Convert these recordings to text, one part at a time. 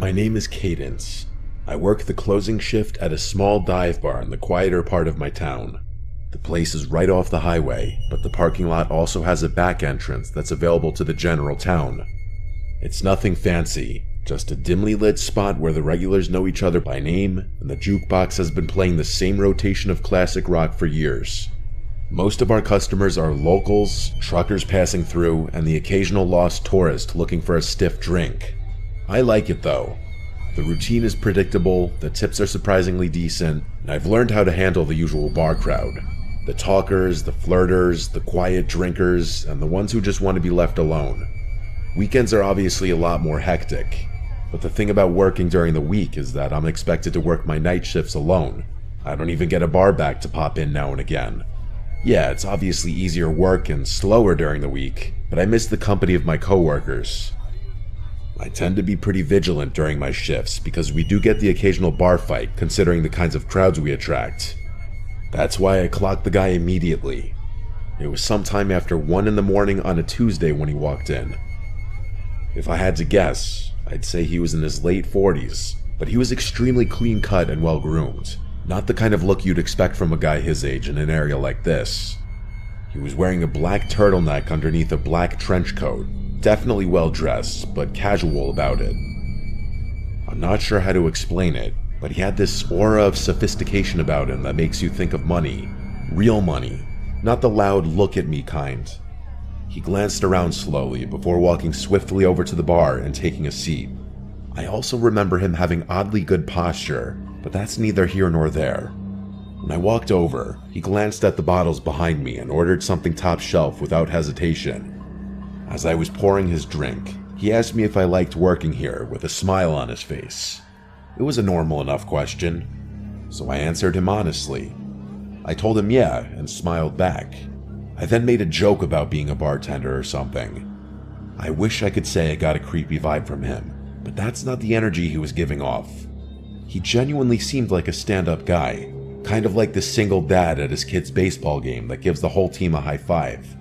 My name is Cadence. I work the closing shift at a small dive bar in the quieter part of my town. The place is right off the highway, but the parking lot also has a back entrance that's available to the general town. It's nothing fancy, just a dimly lit spot where the regulars know each other by name, and the jukebox has been playing the same rotation of classic rock for years. Most of our customers are locals, truckers passing through, and the occasional lost tourist looking for a stiff drink. I like it though. The routine is predictable, the tips are surprisingly decent, and I've learned how to handle the usual bar crowd. The talkers, the flirters, the quiet drinkers, and the ones who just want to be left alone. Weekends are obviously a lot more hectic, but the thing about working during the week is that I'm expected to work my night shifts alone. I don't even get a bar back to pop in now and again. Yeah, it's obviously easier work and slower during the week, but I miss the company of my coworkers. I tend to be pretty vigilant during my shifts because we do get the occasional bar fight considering the kinds of crowds we attract. That's why I clocked the guy immediately. It was sometime after 1 in the morning on a Tuesday when he walked in. If I had to guess, I'd say he was in his late 40s, but he was extremely clean cut and well groomed. Not the kind of look you'd expect from a guy his age in an area like this. He was wearing a black turtleneck underneath a black trench coat. Definitely well dressed, but casual about it. I'm not sure how to explain it, but he had this aura of sophistication about him that makes you think of money. Real money, not the loud look at me kind. He glanced around slowly before walking swiftly over to the bar and taking a seat. I also remember him having oddly good posture, but that's neither here nor there. When I walked over, he glanced at the bottles behind me and ordered something top shelf without hesitation. As I was pouring his drink, he asked me if I liked working here with a smile on his face. It was a normal enough question, so I answered him honestly. I told him yeah and smiled back. I then made a joke about being a bartender or something. I wish I could say I got a creepy vibe from him, but that's not the energy he was giving off. He genuinely seemed like a stand-up guy, kind of like the single dad at his kid's baseball game that gives the whole team a high five.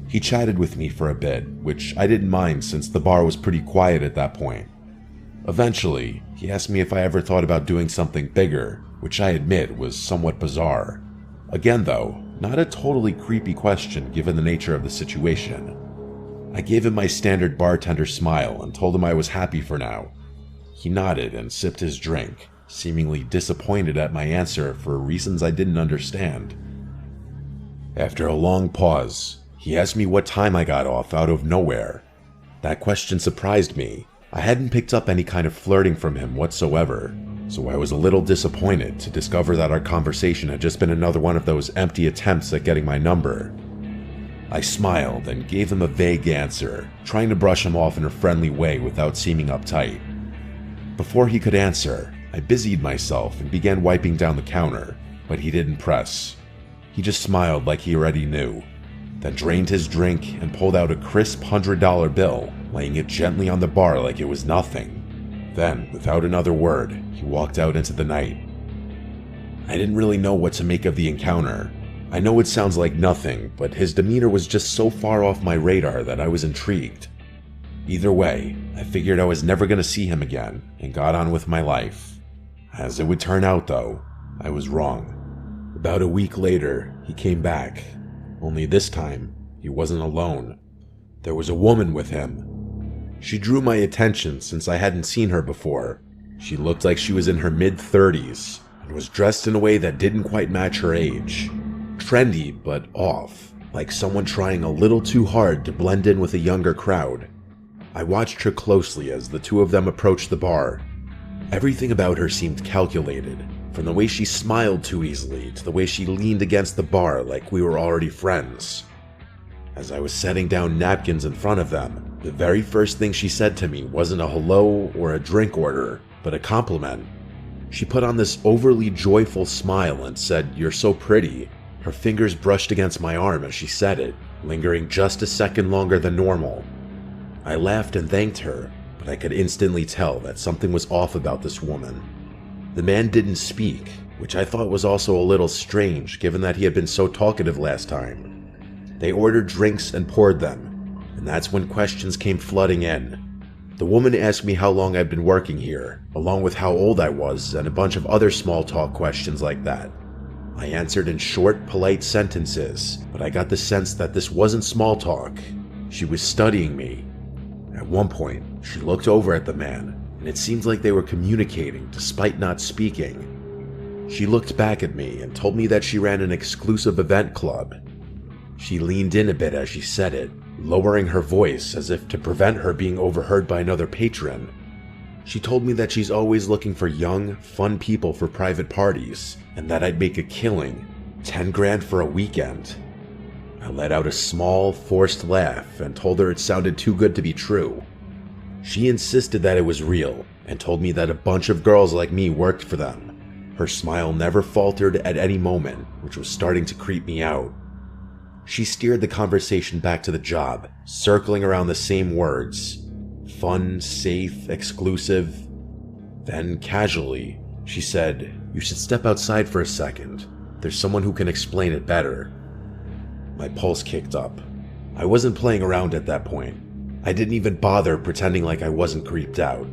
He chatted with me for a bit, which I didn't mind since the bar was pretty quiet at that point. Eventually, he asked me if I ever thought about doing something bigger, which I admit was somewhat bizarre. Again though, not a totally creepy question given the nature of the situation. I gave him my standard bartender smile and told him I was happy for now. He nodded and sipped his drink, seemingly disappointed at my answer for reasons I didn't understand. After a long pause, he asked me what time I got off out of nowhere. That question surprised me. I hadn't picked up any kind of flirting from him whatsoever, so I was a little disappointed to discover that our conversation had just been another one of those empty attempts at getting my number. I smiled and gave him a vague answer, trying to brush him off in a friendly way without seeming uptight. Before he could answer, I busied myself and began wiping down the counter, but he didn't press. He just smiled like he already knew, then drained his drink and pulled out a crisp $100 bill, laying it gently on the bar like it was nothing. Then, without another word, he walked out into the night. I didn't really know what to make of the encounter. I know it sounds like nothing, but his demeanor was just so far off my radar that I was intrigued. Either way, I figured I was never going to see him again and got on with my life. As it would turn out though, I was wrong. About a week later, he came back. Only this time, he wasn't alone. There was a woman with him. She drew my attention since I hadn't seen her before. She looked like she was in her mid-30s and was dressed in a way that didn't quite match her age. Trendy, but off, like someone trying a little too hard to blend in with a younger crowd. I watched her closely as the two of them approached the bar. Everything about her seemed calculated, from the way she smiled too easily to the way she leaned against the bar like we were already friends. As I was setting down napkins in front of them, the very first thing she said to me wasn't a hello or a drink order, but a compliment. She put on this overly joyful smile and said, "You're so pretty." Her fingers brushed against my arm as she said it, lingering just a second longer than normal. I laughed and thanked her, but I could instantly tell that something was off about this woman. The man didn't speak, which I thought was also a little strange given that he had been so talkative last time. They ordered drinks and poured them, and that's when questions came flooding in. The woman asked me how long I'd been working here, along with how old I was and a bunch of other small talk questions like that. I answered in short, polite sentences, but I got the sense that this wasn't small talk. She was studying me. At one point, she looked over at the man, and it seemed like they were communicating despite not speaking. She looked back at me and told me that she ran an exclusive event club. She leaned in a bit as she said it, lowering her voice as if to prevent her being overheard by another patron. She told me that she's always looking for young, fun people for private parties, and that I'd make a killing, 10 grand for a weekend. I let out a small, forced laugh and told her it sounded too good to be true. She insisted that it was real, and told me that a bunch of girls like me worked for them. Her smile never faltered at any moment, which was starting to creep me out. She steered the conversation back to the job, circling around the same words. Fun, safe, exclusive. Then, casually, she said, "You should step outside for a second. There's someone who can explain it better." My pulse kicked up. I wasn't playing around at that point. I didn't even bother pretending like I wasn't creeped out.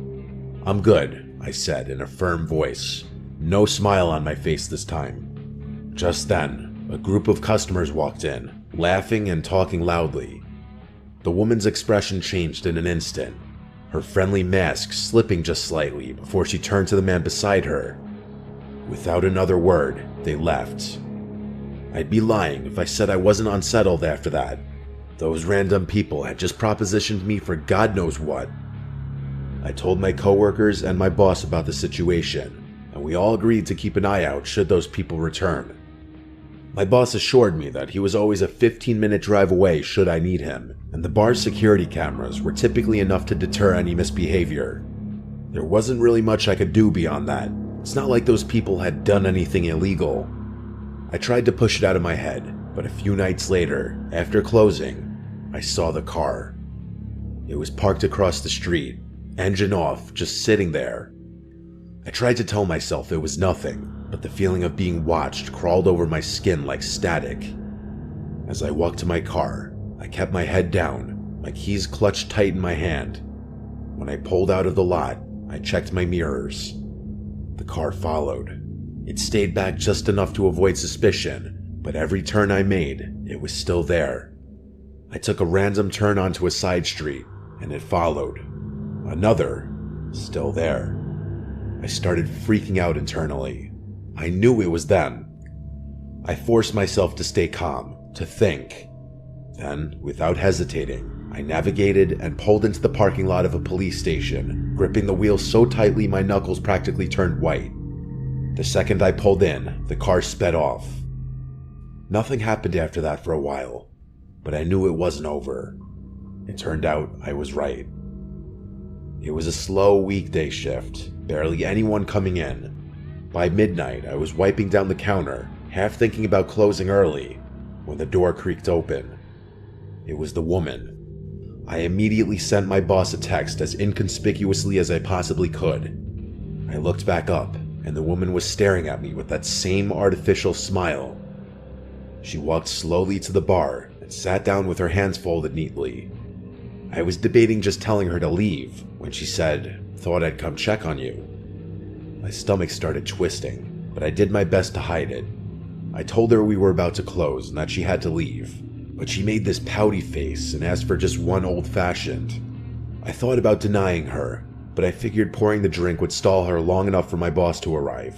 "I'm good," I said in a firm voice. No smile on my face this time. Just then, a group of customers walked in, laughing and talking loudly. The woman's expression changed in an instant, her friendly mask slipping just slightly before she turned to the man beside her. Without another word, they left. I'd be lying if I said I wasn't unsettled after that. Those random people had just propositioned me for God knows what. I told my coworkers and my boss about the situation, and we all agreed to keep an eye out should those people return. My boss assured me that he was always a 15-minute drive away should I need him, and the bar's security cameras were typically enough to deter any misbehavior. There wasn't really much I could do beyond that. It's not like those people had done anything illegal. I tried to push it out of my head, but a few nights later, after closing, I saw the car. It was parked across the street, engine off, just sitting there. I tried to tell myself it was nothing, but the feeling of being watched crawled over my skin like static. As I walked to my car, I kept my head down, my keys clutched tight in my hand. When I pulled out of the lot, I checked my mirrors. The car followed. It stayed back just enough to avoid suspicion, but every turn I made, it was still there. I took a random turn onto a side street, and it followed. Another, still there. I started freaking out internally. I knew it was them. I forced myself to stay calm, to think. Then, without hesitating, I navigated and pulled into the parking lot of a police station, gripping the wheel so tightly my knuckles practically turned white. The second I pulled in, the car sped off. Nothing happened after that for a while, but I knew it wasn't over. It turned out I was right. It was a slow weekday shift, barely anyone coming in. By midnight, I was wiping down the counter, half thinking about closing early, when the door creaked open. It was the woman. I immediately sent my boss a text as inconspicuously as I possibly could. I looked back up, and the woman was staring at me with that same artificial smile. She walked slowly to the bar and sat down with her hands folded neatly. I was debating just telling her to leave when she said, "Thought I'd come check on you." My stomach started twisting, but I did my best to hide it. I told her we were about to close and that she had to leave, but she made this pouty face and asked for just one old-fashioned. I thought about denying her, but I figured pouring the drink would stall her long enough for my boss to arrive.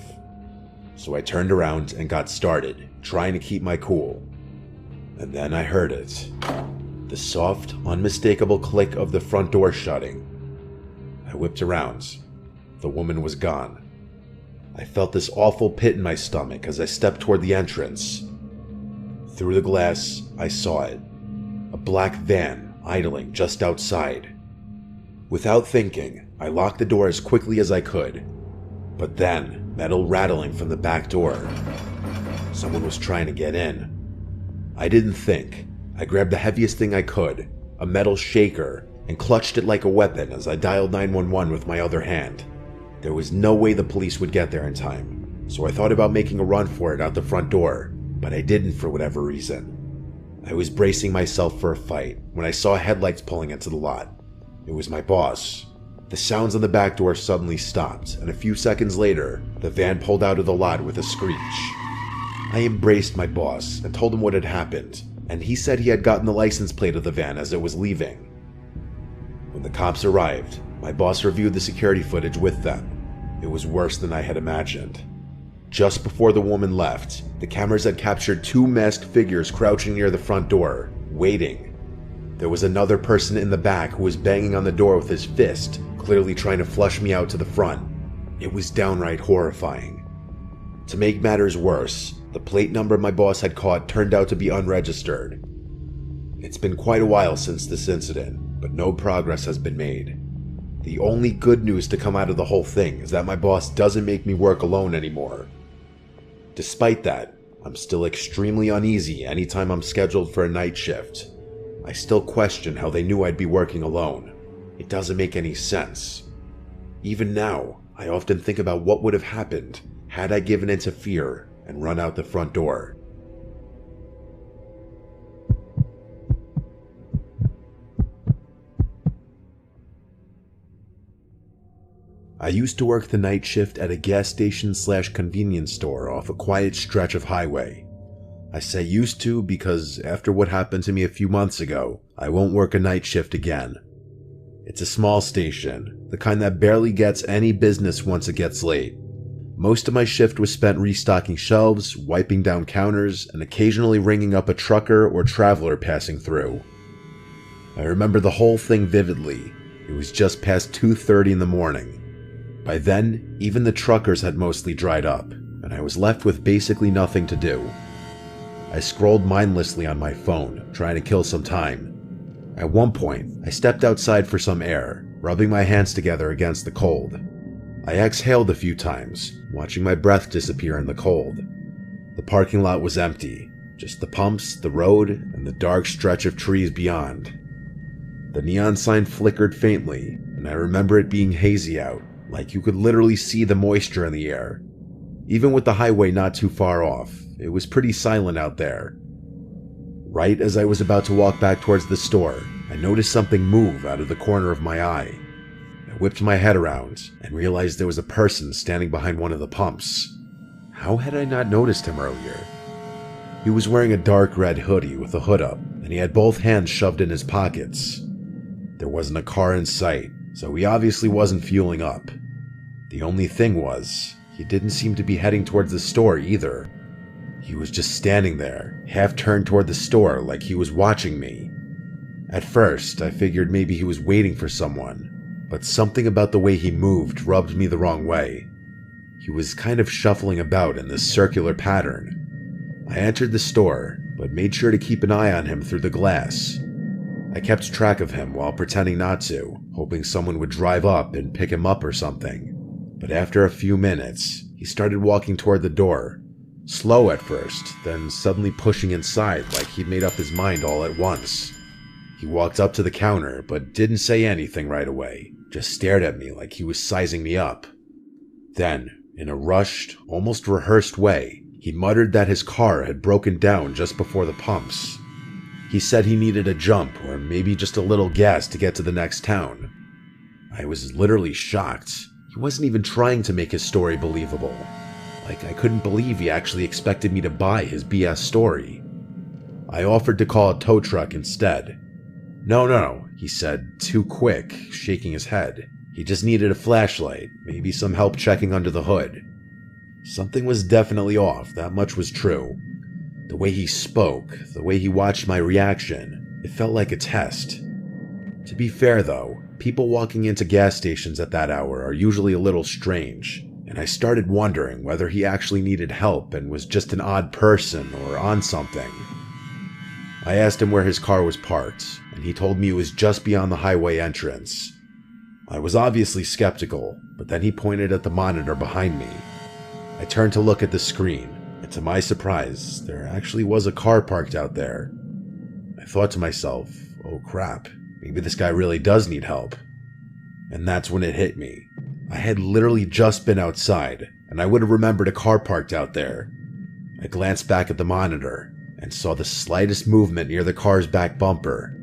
So I turned around and got started, trying to keep my cool. And then I heard it. The soft, unmistakable click of the front door shutting. I whipped around. The woman was gone. I felt this awful pit in my stomach as I stepped toward the entrance. Through the glass, I saw it. A black van idling just outside. Without thinking, I locked the door as quickly as I could. But then, metal rattling from the back door. Someone was trying to get in. I didn't think. I grabbed the heaviest thing I could, a metal shaker, and clutched it like a weapon as I dialed 911 with my other hand. There was no way the police would get there in time, so I thought about making a run for it out the front door, but I didn't for whatever reason. I was bracing myself for a fight when I saw headlights pulling into the lot. It was my boss. The sounds on the back door suddenly stopped, and a few seconds later, the van pulled out of the lot with a screech. I embraced my boss and told him what had happened, and he said he had gotten the license plate of the van as it was leaving. When the cops arrived, my boss reviewed the security footage with them. It was worse than I had imagined. Just before the woman left, the cameras had captured 2 masked figures crouching near the front door, waiting. There was another person in the back who was banging on the door with his fist, clearly trying to flush me out to the front. It was downright horrifying. To make matters worse, the plate number my boss had caught turned out to be unregistered. It's been quite a while since this incident, but no progress has been made. The only good news to come out of the whole thing is that my boss doesn't make me work alone anymore. Despite that, I'm still extremely uneasy anytime I'm scheduled for a night shift. I still question how they knew I'd be working alone. It doesn't make any sense. Even now, I often think about what would have happened had I given in to fear and run out the front door. I used to work the night shift at a gas station/convenience store off a quiet stretch of highway. I say used to because after what happened to me a few months ago, I won't work a night shift again. It's a small station, the kind that barely gets any business once it gets late. Most of my shift was spent restocking shelves, wiping down counters, and occasionally ringing up a trucker or traveler passing through. I remember the whole thing vividly. It was just past 2:30 in the morning. By then, even the truckers had mostly dried up, and I was left with basically nothing to do. I scrolled mindlessly on my phone, trying to kill some time. At one point, I stepped outside for some air, rubbing my hands together against the cold. I exhaled a few times, watching my breath disappear in the cold. The parking lot was empty, just the pumps, the road, and the dark stretch of trees beyond. The neon sign flickered faintly, and I remember it being hazy out, like you could literally see the moisture in the air. Even with the highway not too far off, it was pretty silent out there. Right as I was about to walk back towards the store, I noticed something move out of the corner of my eye. I whipped my head around and realized there was a person standing behind one of the pumps. How had I not noticed him earlier? He was wearing a dark red hoodie with a hood up, and he had both hands shoved in his pockets. There wasn't a car in sight, so he obviously wasn't fueling up. The only thing was, he didn't seem to be heading towards the store either. He was just standing there, half turned toward the store like he was watching me. At first, I figured maybe he was waiting for someone, but something about the way he moved rubbed me the wrong way. He was kind of shuffling about in this circular pattern. I entered the store, but made sure to keep an eye on him through the glass. I kept track of him while pretending not to, hoping someone would drive up and pick him up or something. But after a few minutes, he started walking toward the door. Slow at first, then suddenly pushing inside like he'd made up his mind all at once. He walked up to the counter, but didn't say anything right away, just stared at me like he was sizing me up. Then, in a rushed, almost rehearsed way, he muttered that his car had broken down just before the pumps. He said he needed a jump or maybe just a little gas to get to the next town. I was literally shocked. He wasn't even trying to make his story believable. Like, I couldn't believe he actually expected me to buy his BS story. I offered to call a tow truck instead. No, he said, too quick, shaking his head. He just needed a flashlight, maybe some help checking under the hood. Something was definitely off, that much was true. The way he spoke, the way he watched my reaction, it felt like a test. To be fair though, people walking into gas stations at that hour are usually a little strange, and I started wondering whether he actually needed help and was just an odd person or on something. I asked him where his car was parked, and he told me it was just beyond the highway entrance. I was obviously skeptical, but then he pointed at the monitor behind me. I turned to look at the screen, and to my surprise, there actually was a car parked out there. I thought to myself, oh crap, maybe this guy really does need help. And that's when it hit me. I had literally just been outside, and I would have remembered a car parked out there. I glanced back at the monitor, and saw the slightest movement near the car's back bumper.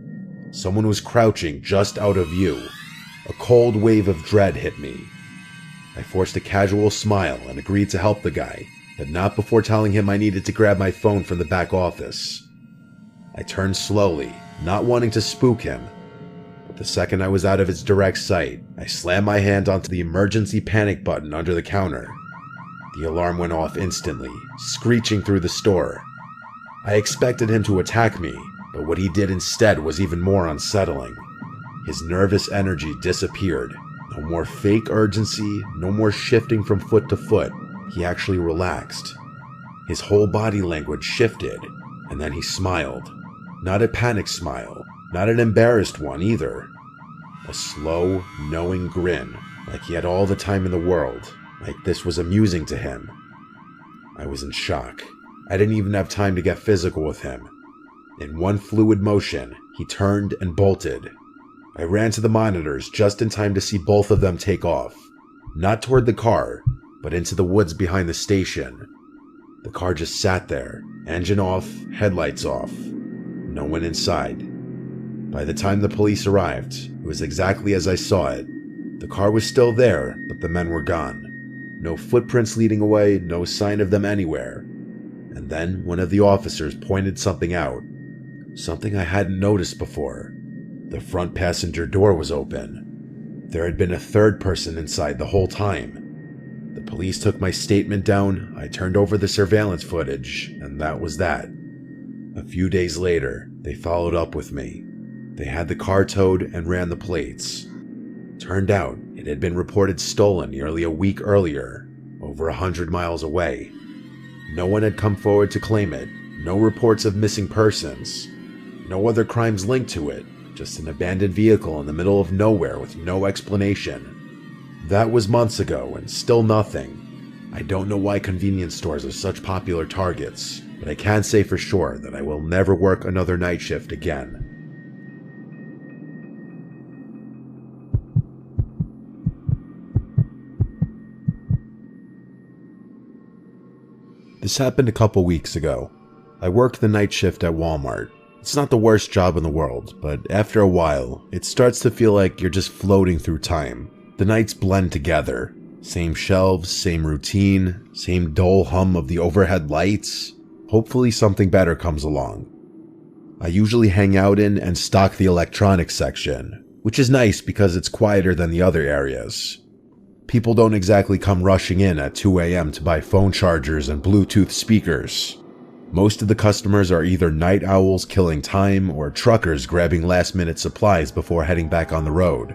Someone was crouching just out of view, A cold wave of dread hit me. I forced a casual smile and agreed to help the guy, but not before telling him I needed to grab my phone from the back office. I turned slowly, not wanting to spook him, but the second I was out of his direct sight, I slammed my hand onto the emergency panic button under the counter. The alarm went off instantly, screeching through the store. I expected him to attack me, but what he did instead was even more unsettling. His nervous energy disappeared. No more fake urgency, no more shifting from foot to foot. He actually relaxed. His whole body language shifted, and then he smiled. Not a panic smile, not an embarrassed one either. A slow, knowing grin, like he had all the time in the world, like this was amusing to him. I was in shock. I didn't even have time to get physical with him. In one fluid motion, he turned and bolted. I ran to the monitors just in time to see both of them take off. Not toward the car, but into the woods behind the station. The car just sat there, engine off, headlights off. No one inside. By the time the police arrived, it was exactly as I saw it. The car was still there, but the men were gone. No footprints leading away, no sign of them anywhere. And then one of the officers pointed something out. Something I hadn't noticed before. The front passenger door was open. There had been a third person inside the whole time. The police took my statement down, I turned over the surveillance footage, and that was that. A few days later, they followed up with me. They had the car towed and ran the plates. Turned out, it had been reported stolen nearly a week earlier, over 100 miles away. No one had come forward to claim it, no reports of missing persons, no other crimes linked to it. Just an abandoned vehicle in the middle of nowhere with no explanation. That was months ago and still nothing. I don't know why convenience stores are such popular targets, but I can say for sure that I will never work another night shift again. This happened a couple weeks ago. I worked the night shift at Walmart. It's not the worst job in the world, but after a while, it starts to feel like you're just floating through time. The nights blend together. Same shelves, same routine, same dull hum of the overhead lights. Hopefully something better comes along. I usually hang out in and stock the electronics section, which is nice because it's quieter than the other areas. People don't exactly come rushing in at 2 a.m. to buy phone chargers and Bluetooth speakers. Most of the customers are either night owls killing time or truckers grabbing last-minute supplies before heading back on the road.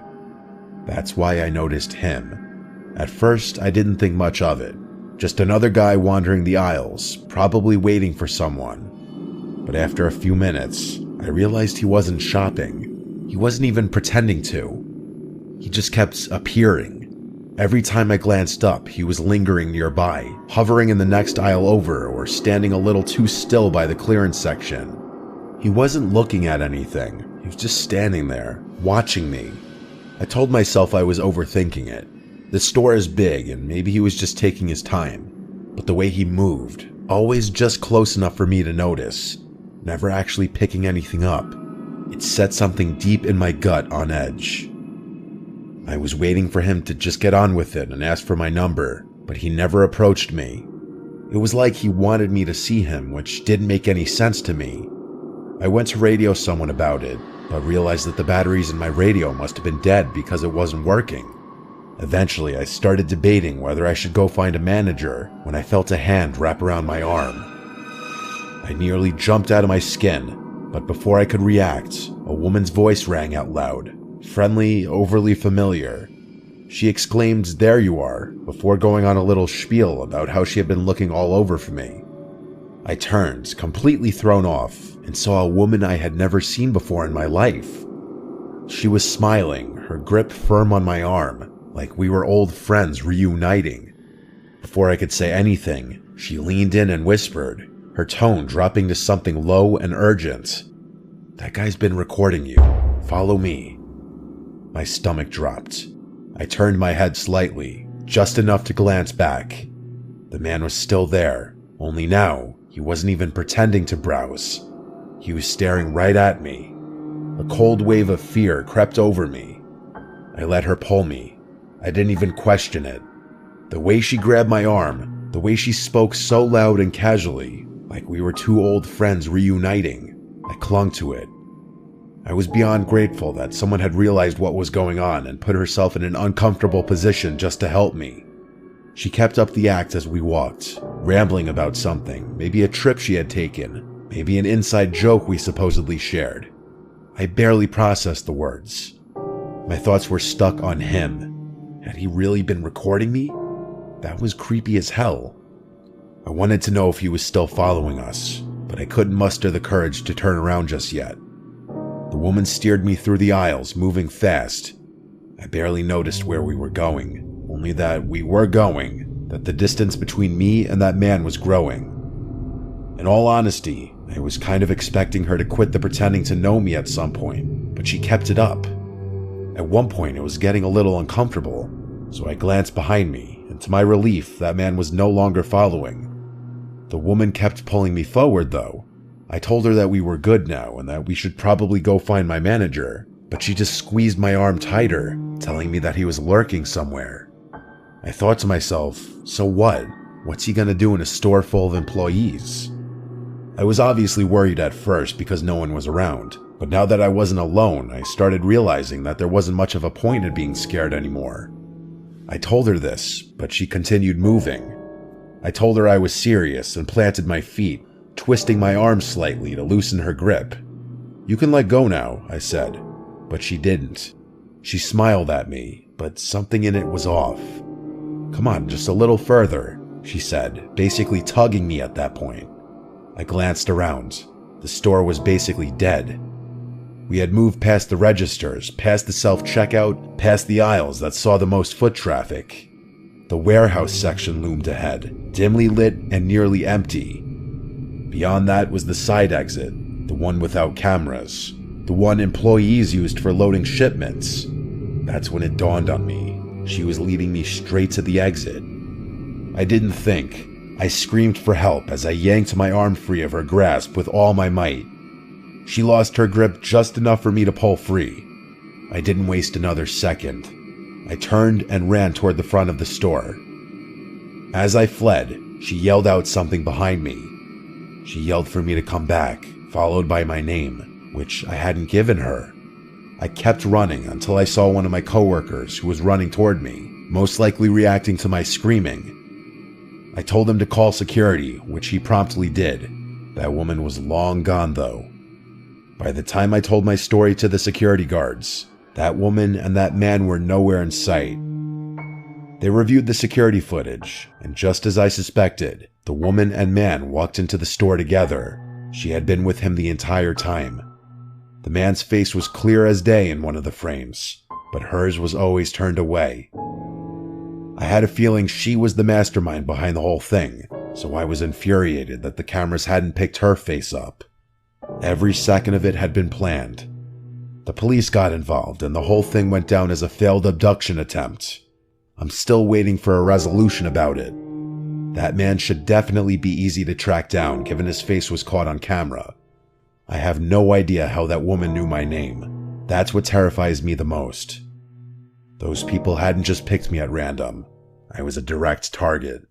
That's why I noticed him. At first, I didn't think much of it. Just another guy wandering the aisles, probably waiting for someone. But after a few minutes, I realized he wasn't shopping. He wasn't even pretending to. He just kept appearing. Every time I glanced up, he was lingering nearby, hovering in the next aisle over or standing a little too still by the clearance section. He wasn't looking at anything. He was just standing there, watching me. I told myself I was overthinking it. The store is big and maybe he was just taking his time. But the way he moved, always just close enough for me to notice, never actually picking anything up, it set something deep in my gut on edge. I was waiting for him to just get on with it and ask for my number, but he never approached me. It was like he wanted me to see him, which didn't make any sense to me. I went to radio someone about it, but realized that the batteries in my radio must have been dead because it wasn't working. Eventually, I started debating whether I should go find a manager when I felt a hand wrap around my arm. I nearly jumped out of my skin, but before I could react, a woman's voice rang out loud. Friendly, overly familiar. She exclaimed, "There you are," before going on a little spiel about how she had been looking all over for me. I turned, completely thrown off, and saw a woman I had never seen before in my life. She was smiling, her grip firm on my arm, like we were old friends reuniting. Before I could say anything, she leaned in and whispered, her tone dropping to something low and urgent. "That guy's been recording you. Follow me." My stomach dropped. I turned my head slightly, just enough to glance back. The man was still there, only now he wasn't even pretending to browse. He was staring right at me. A cold wave of fear crept over me. I let her pull me. I didn't even question it. The way she grabbed my arm, the way she spoke so loud and casually, like we were two old friends reuniting, I clung to it. I was beyond grateful that someone had realized what was going on and put herself in an uncomfortable position just to help me. She kept up the act as we walked, rambling about something, maybe a trip she had taken, maybe an inside joke we supposedly shared. I barely processed the words. My thoughts were stuck on him. Had he really been recording me? That was creepy as hell. I wanted to know if he was still following us, but I couldn't muster the courage to turn around just yet. The woman steered me through the aisles, moving fast. I barely noticed where we were going, only that we were going, that the distance between me and that man was growing. In all honesty, I was kind of expecting her to quit the pretending to know me at some point, but she kept it up. At one point, it was getting a little uncomfortable, so I glanced behind me, and to my relief, that man was no longer following. The woman kept pulling me forward, though. I told her that we were good now and that we should probably go find my manager, but she just squeezed my arm tighter, telling me that he was lurking somewhere. I thought to myself, so what? What's he gonna do in a store full of employees? I was obviously worried at first because no one was around, but now that I wasn't alone, I started realizing that there wasn't much of a point in being scared anymore. I told her this, but she continued moving. I told her I was serious and planted my feet, twisting my arm slightly to loosen her grip. "You can let go now," I said, but she didn't. She smiled at me, but something in it was off. "Come on, just a little further," she said, basically tugging me at that point. I glanced around. The store was basically dead. We had moved past the registers, past the self-checkout, past the aisles that saw the most foot traffic. The warehouse section loomed ahead, dimly lit and nearly empty. Beyond that was the side exit, the one without cameras, the one employees used for loading shipments. That's when it dawned on me. She was leading me straight to the exit. I didn't think. I screamed for help as I yanked my arm free of her grasp with all my might. She lost her grip just enough for me to pull free. I didn't waste another second. I turned and ran toward the front of the store. As I fled, she yelled out something behind me. She yelled for me to come back, followed by my name, which I hadn't given her. I kept running until I saw one of my coworkers who was running toward me, most likely reacting to my screaming. I told him to call security, which he promptly did. That woman was long gone, though. By the time I told my story to the security guards, that woman and that man were nowhere in sight. They reviewed the security footage, and just as I suspected, the woman and man walked into the store together. She had been with him the entire time. The man's face was clear as day in one of the frames, but hers was always turned away. I had a feeling she was the mastermind behind the whole thing, so I was infuriated that the cameras hadn't picked her face up. Every second of it had been planned. The police got involved, and the whole thing went down as a failed abduction attempt. I'm still waiting for a resolution about it. That man should definitely be easy to track down, given his face was caught on camera. I have no idea how that woman knew my name. That's what terrifies me the most. Those people hadn't just picked me at random. I was a direct target.